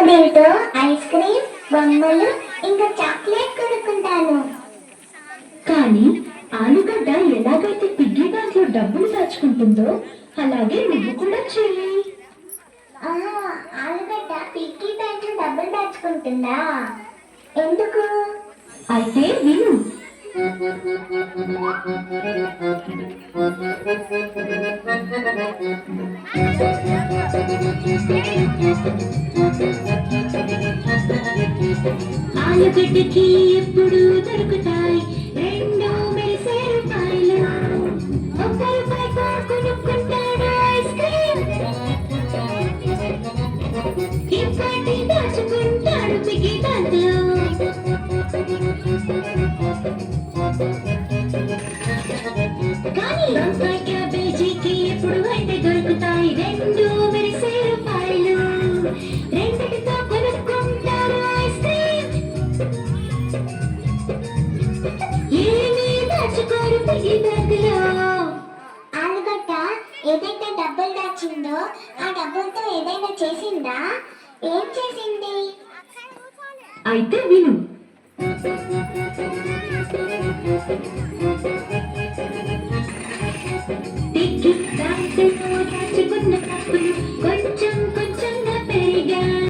దీంతో ice cream, బొమ్మలు ఇంకా చాక్లెట్ కొనుక్కుంటాను. కానీ ఆలుగడ్డ ఎలాగైతే పిగ్గీ బ్యాంక్ లో డబ్బులు దాచుకుంటుందో అలాగే నువ్వు కూడా చెయ్యి. ఆలుగడ్డ పిగ్గీ బ్యాంక్ లో డబ్బులు దాచుకుంటుందా? ఎందుకు? అయితే విను. ఆలుగడ్డకి ఎప్పుడు దొరుకుతాయి రెండు మెరిసే రూపాయలు. ఒక్క రూపాయితో కొనుక్కుంటాడు ఐస్ క్రీమ్, ఇంకోటి దాచుకుంటాడు పిగ్గీ బ్యాంక్ లో. కానీ వంకాయ క్యాబేజీకి ఎప్పుడు అయితే దొరుకుతాయి రెండు మెరిసే రూపాయలు. రెండిటితో కొనుక్కుంటారు ఐస్ క్రీమ్, ఏమీ దాచుకోరు పిగ్గీ బ్యాంక్ లో. ఆలుగడ్డ ఏదైతే డబ్బులు దాచిందో ఆ డబ్బులతో ఏదైనా చేసిందా? ఏం చేసింది? అయితే విను.